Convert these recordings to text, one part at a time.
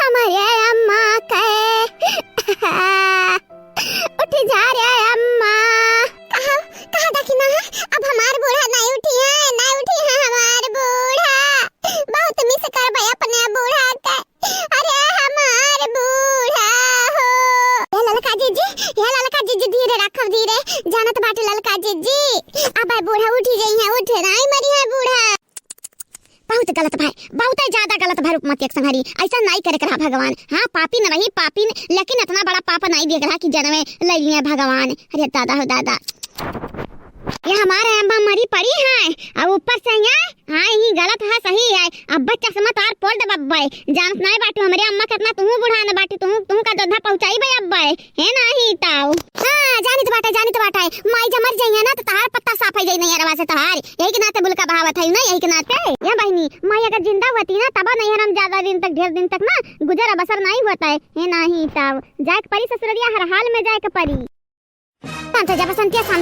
हमारे अम्मा के उठ जा रे अम्मा। कहाँ कहाँ देखना है? अब हमार बूढ़ा नहीं उठी है हमार बूढ़ा। बहुत मिस कर भाई अपने बूढ़ा के। अरे हमार बूढ़ा हो। ये ललका जीजी धीरे रखो धीरे, जानत बाटे ललका जीजी। अब बूढ़ा उठी गई है, उठ नहीं मरी है बूढ़ा। बहुत गलत भाई, बहुत ज्यादा गलत भाई रुकमती एक संहारी, ऐसा नहीं करे रहा भगवान। हाँ पापी न रही पापी न, लेकिन इतना बड़ा पाप नहीं देख रहा कि जन्मे ले लिए भगवान। अरे दादा हो दादा, ये हमारे अम्मा मरी पड़ी है और ऊपर से यहाँ हाँ ही गलत है सही है। अब बच्चा समझ तार पोल दे बब्बे, जानत नहीं बाटू हमारे अम्मा कितना तुम बूढ़ा न बाटी, तुम का दोधा पहुंचाई भाई अब्बे है नहीं ताऊ। हाँ जानी तो बाटा है माई जब मर जाइए ना तो तार पत्ता साफ हो जाई नहीं अरवा से तहार, यही के नाते बुलका बहावत है ना, यही के नाते। या बहनी माई अगर जिंदा होती ना तब नहीं हम ज्यादा दिन तक ढेर दिन तक ना गुजर बसर नहीं होता है नहीं ताऊ। जाए परी ससुरिया हर हाल में जाए परी। शांत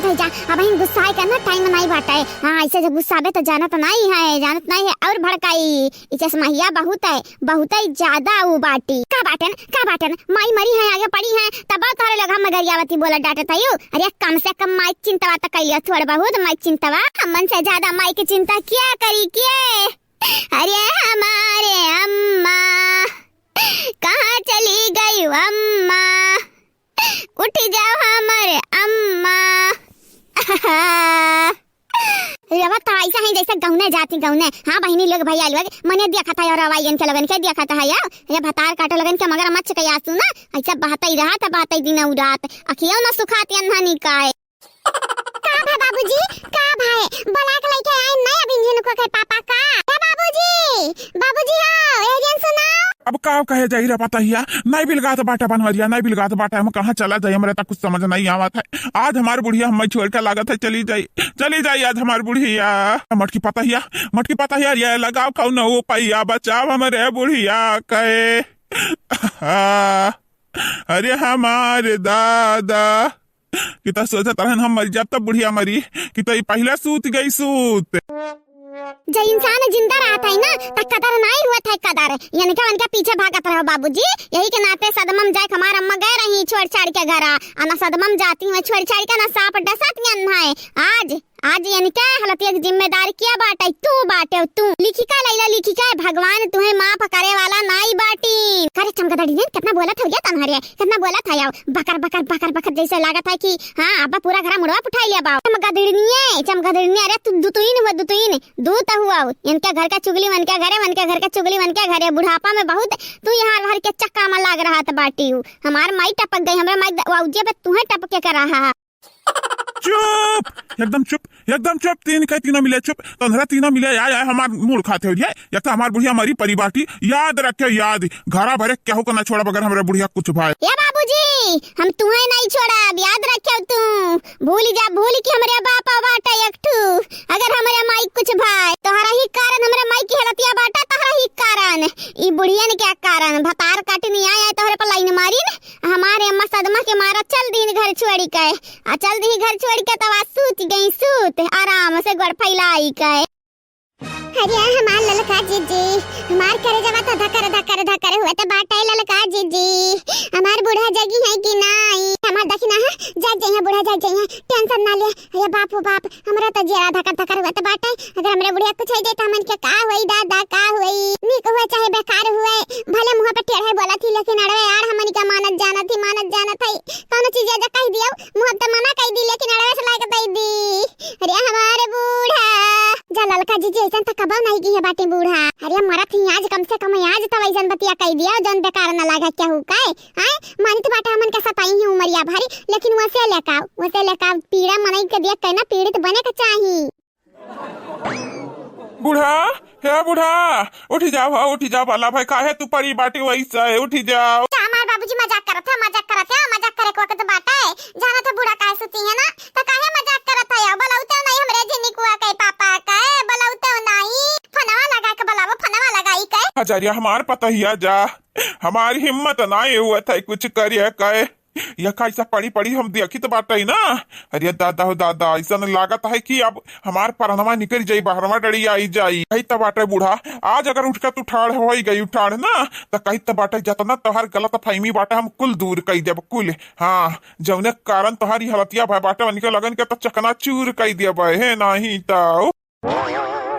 हो जा, अब इन गुस्सा करना टाइम नहीं बाटा है। हाँ ऐसे जब गुस्सा आवे तो जानत नहीं है और भड़काई। इसे समहिया बहुत है ज्यादा वो बाटी का बाटन माई मरी है आगे पड़ी है तब तारे लगा मगरियावती बोला डांटे था। अरे कम से कम माई चिंता तो करियो थोड़ा बहुत, माई चिंता हमन से ज्यादा माई की चिंता क्या करी के। अरे हमारे अम्मा कहाँ चली गई अम्मा, उठ जाओ हमारे अम्मा। तो ऐसा ही जैसे गौने जाती गौने। हाँ बहनी लोग भैया लोग मने देखा था और हवाई के लगन के देखा था यार, ये भतार काटो लगन के मगर मच्छ के आंसू ना ऐसा बहता ही रहा था बहता ही दिन उड़ात अखियों ना सुखाती अन्हानी काय। का भाई बाबूजी का भाई बोला के लेके आए नहीं अब इंजन को के पापा का। बाबूजी आओ एजेंट सुनाओ। अब का कहे जाई रे पता हिया नहीं बिलगात बाटा बनवरिया नहीं बिलगात बाटा हम कहां चला जाए हमरा तक कुछ समझ नहीं आवत है। आज हमार बुढ़िया हम छोड़ के लागत है चली जाई आज हमार बुढ़िया। मटकी पता हिया ये लगाओ कौ न वो पैया बचाओ हमरे बुढ़िया कहे। अरे हमारे दादा कितना सोचा तरहन हम मर जाब तब बुढ़िया मरी कि तो पहले सूत गई सूत। जो इंसान जिंदा रहता है ना तब कदर नहीं हुआ था कदर, यानी कि उनके पीछे भागत रहो बाबूजी। यही के नाते सदमम जाए हमार अम्मा गए रही छोड़ छाड़ के घर आना सदमम जाती हूँ छोड़ छाड़ के ना साप डसत है। आज यानी क्या हालत एक जिम्मेदार क्या बाटे तू बाटे तू लिखिका लैला लिखिका भगवान तुम्हें माफ करे वाला नाई बाटी। करे चमकदड़ी ने कितना बोला था ये तन्हारे कितना बोला था यार बकर जैसे लागत है कि हाँ अब्बा पूरा घर मुड़वा उठा लिया बाप। चमकदड़ी अरे तू दुतुइन दूत हुआ इनके घर का चुगली वन के घरे बुढ़ापा में बहुत तू यहाँ भर के चक्का में लाग रहा था बाटी। हमार माई टपक गई हमरा माई वाउजे पे तुम्हें टपके कर रहा। चुप एकदम चुप तीनों मिले चुप तंधरा तीनों मिले यार हमार मूड खाते हो या तो हमार बुढ़िया मरी परिबाटी याद रखे याद घरा भरे क्या हो ना छोड़ा बगैर हमारे बुढ़िया कुछ भाई। या बाबूजी हम तुम्हें नहीं छोड़ा याद रखे तू भूल कि हमारे बापा बाटा एकठू अगर हमारे माई कुछ भाई तोहरा ही कारण हमारे माई की हलतिया बाटा तोहरा ही कारण ई बुढ़िया ने क्या कारण भतार काटनी आया तोहरे पर लाइन मारी न हमारे अम्मा सदमा के मारा चल दी घर छोड़ी के चल दी घर छोड़ के तवा सूत गई सूत आराम से गोड़ फैलाई के। अरे हमार ललका जीजी हमार करे जवा तो धकर हुआ तो बाटा ललका जीजी हमार बूढ़ा जगी है कि नहीं हमार दखिना है जाए बूढ़ा जाए टेंशन ना ले। अरे बाप हो बाप हमरा तो जरा धकर हुआ तो बाटा अगर हमरे बुढ़िया कुछ हो जाए तो हमन के का होई दादा का होई निक हुआ चाहे बेकार हुआ भले मुंह पे टेढ़े बोला थी लेकिन अरे यार हमन का मानत जाना थी कोनो चीज जा कह दियो मुंह पे मना कह दी लेकिन अरे से लायक दई दी। अरे हमारे बूढ़ा जा ललका जीजी ऐसा तक कब नहीं की है बाटी बूढ़ा। अरे मरत ही आज कम से कम आज तो वैसन बतिया कह दिया जन बेकार न लागा क्या हो काय हां मानी तो बाटा हमन के सताई ही उमरिया भारी लेकिन वैसे लेका पीड़ा मनई के दिया कहना पीड़ित बने के चाहिए। बूढ़ा उठ जाओ वाला भाई काहे तू परी बाटी वैसा है उठ जाओ। हमार बाबूजी मजाक करे को वक्त बाटा है जाना तो बूढ़ा काहे सुती है ना तो काहे मजाक करत है बलौते नहीं हमरे जिनी कुआ कई पापा का बलौते नहीं फनवा लगा के बलावो फनवा लगाई के। हजारिया हमार पता ही जा हमारी हिम्मत ना हुआ था कुछ करिए कहे यह कैसा पड़ी पड़ी हम देखी तो बाटे ना। अरे दादा हो दादा, ऐसा लागत है कि अब हमार परनमा निकल जाई, बाहरवा डड़ी आई जाई। कही तो बाटे बूढ़ा, आज अगर उठ के तू ठाड़ हो गई ठाड़ ना, तो कही तो बाटे जतना तोहार गलत फहमी बाटे हम कुल दूर कर देब कुल। हाँ, जौने कारण तोहारी हलतिया भाई बाटे बन के लगन के तो चकना चूर कर देब है नहीं तो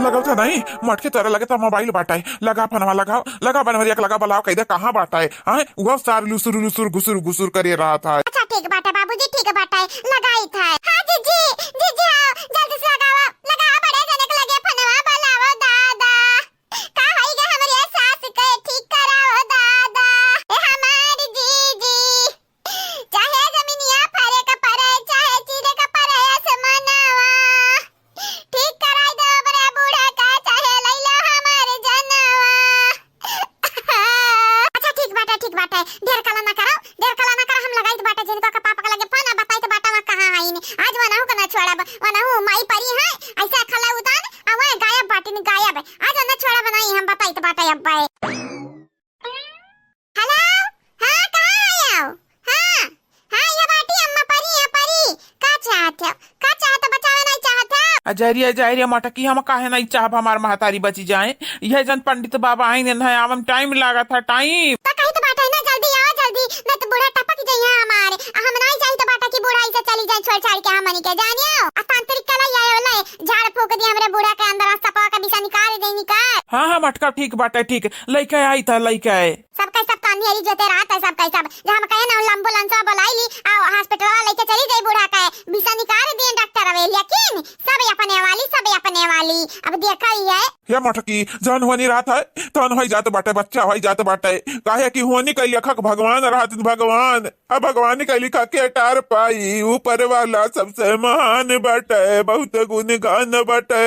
लगल था नहीं मटके तरह लगे तो मोबाइल बाटाए लगा फनवा लगाओ लगा बनवरिया लगा बलाओ कह दे कहाँ बाटाए। हाँ वो सार लुसुर लुसुर घुसुर घुसुर करे रहा था। अच्छा ठीक बाटा बाबूजी, ठीक बाटा लगाई था। हाँ जीजी जीजी आओ जल्दी से लगाओ लगाओ, बड़े जने के लगे फनवा बलाओ दादा। का होइगा हमरे सास के ठीक कराओ दादा। ए हमारी जीजी, चाहे जमीनिया फरे का परे, चाहे चीरे का परे आसमानवा, ठीक कराई दो बड़े बूढ़ा का, चाहे लैला हमारे जनवा। अच्छा ठीक बाटा ढेर कला ना करो, ढेर कला ना करो। हम लगाई तो बाटा जिनको का पापा का लगे फोन बताई तो बाटा में कहां आई ने। आज वनाहु का ना छोड़ा वनाहु माई परी है ऐसा खला उतान अवे गायब बाटी ने गायब है। आज वना छोड़ा बनाई हम बताई तो बाटा अब बाय। हेलो हां कहां आए हो? हां हां ये बाटी अम्मा परी है परी। का चाहते हो बचावे नहीं चाहते? अजरिया जहरिया मटकी हम काहे नहीं चाहब हमार महतारी बची जाए। यह जन पंडित बाबा आई ने आवम टाइम लागा था टाइम। तो कहीं तो बाटा है ना, जल्दी आओ जल्दी, नहीं तो बूढ़ा टपक जाई है हमारे। हम नहीं चाहिए तो बाटा की बूढ़ा ऐसे चली जाए छोड़ छाड़ के हमनी के जानियो। तांत्रिक कला आए वाला झाड़ फूक दी हमरे बूढ़ा के अंदर सपा का बिसा निकाल दे निकाल। हाँ हाँ मटका ठीक बाटे ठीक लइका आई था लइका है सबका सब कान्हेरी जोते रात है सबका सब जहां कहे ना एम्बुलेंस बुलाई ली आ हॉस्पिटल लेके चली जाई बूढ़ा का बिसा निकाल दिए डॉक्टर अवे। लेकिन सब अपने वाली अब देखा ही है ये मटकी जन होनी रात है तन हो जात बाटे बच्चा हो जात बाटे काहे कि होनी कई लेखक भगवान रहत भगवान। अब भगवान का लिखा के टार पाई ऊपर वाला सबसे महान बाटे बहुत गुणगान बाटे।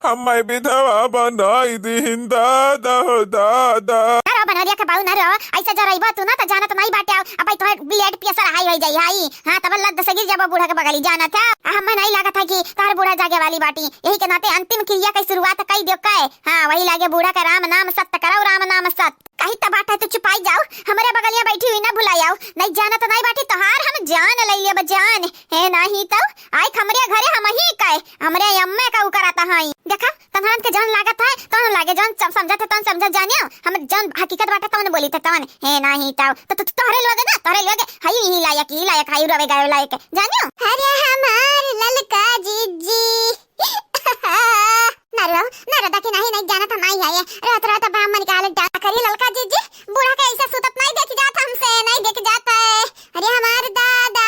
हम विधवा बनाई दीन दादा हो दादा। अरे बनरिया के बाऊ ना रो ऐसा जराइबा तू ना तो जाना तो नहीं बाटे अब भाई तो ब्लड प्रेशर हाई हो जाई हाई। हां तब लद से गिर जब बूढ़ा के बगली जाना था। हम नहीं लगा था कि तार बूढ़ा जागे वाली बाटी यही के नाते अंतिम क्रिया की शुरुआत कई दियो का है। हां वही लागे बूढ़ा का राम नाम सत्य करो राम नाम सत्य। कहीं तो बाटा तो छुपाई जाओ हमारे बगलिया बैठी हुई ना भुलाई आओ। नहीं जाना तो नहीं बाटी तोहार हम जान ले लिया जान है नहीं तो आई हमरे घरे हम ही काए हमरे अम्मे का कराता हई। देखा तनहन के जान लागत है तन लागे जान सब समझत तन समझ जानियो हम जान हकीकत बाटा तन बोली त तन है नहीं तो तोहरे लोगे ना तोहरे लोगे हई ही लायक हई रवे गाय लायक जानियो। अरे हमार ललका जीजी नरो दके नहीं जाना था नहीं है रात ब्राह्मण का हालत डाल करी ललका जीजी बूढ़ा के ऐसा सुतत नहीं देख जाता हमसे नहीं देख जाता है। अरे हमार दादा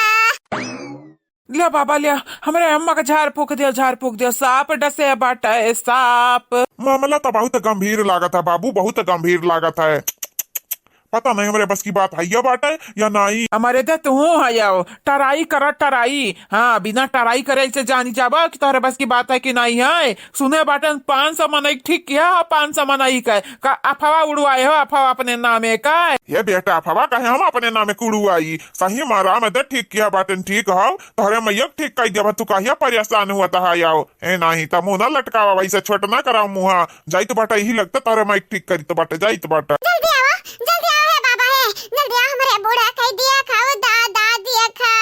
लिया बाबा लिया हमारे अम्मा का झाड़ फूक दिया सांप डसे बाटा है सांप। मामला तो बहुत गंभीर लागत है बाबू बहुत गंभीर लागत है। पता नहीं हमारे बस की बात है या बाटे या नहीं। हमारे दे तू हयाओ टराई कर टराई। हाँ बिना टराई करे से जानी जाबा कि तोहरे बस की बात है कि नहीं है। सुने बाटन 500 मनई ठीक किया 500 मनई का अफवाह उड़वाए हो अफवाह अपने नामे का। ये बेटा अफवाह कहे हम अपने नामे कुड़ुआई सही मारा में ठीक किया बाटन ठीक हो तोहरे मैया ठीक कह दिया तू कहिया परेशान हुआ था आओ ए नहीं तो मुंह ना लटकावा वैसे छोट ना कराओ मुहा जाई तो बाटा यही लगता तोहरे माइक ठीक करी तो बाटा जाई तो बाटा जल्दी आओ है बाबा है जल्दी आओ हमारे बूढ़ा कह दिया खाओ दादा दिया खा।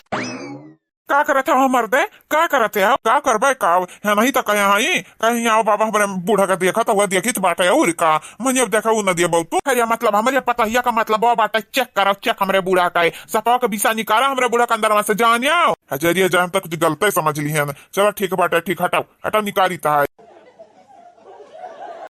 का करते हो मर्दे का करते हो का करबे का है नहीं तो कहीं आओ बाबा हमारे बूढ़ा का देखा तो वह देखी तो बाटा और का मैंने अब देखा वो न दिया बहुत तो मतलब हमारे पता का मतलब वो बाटा चेक करो चेक हमारे बूढ़ा का सपा का बिसा निकाला हमारे बूढ़ा का अंदर से जान आओ हजरिया जान तक गलत समझ ली है। चलो ठीक बाटा ठीक हटाओ निकाली था।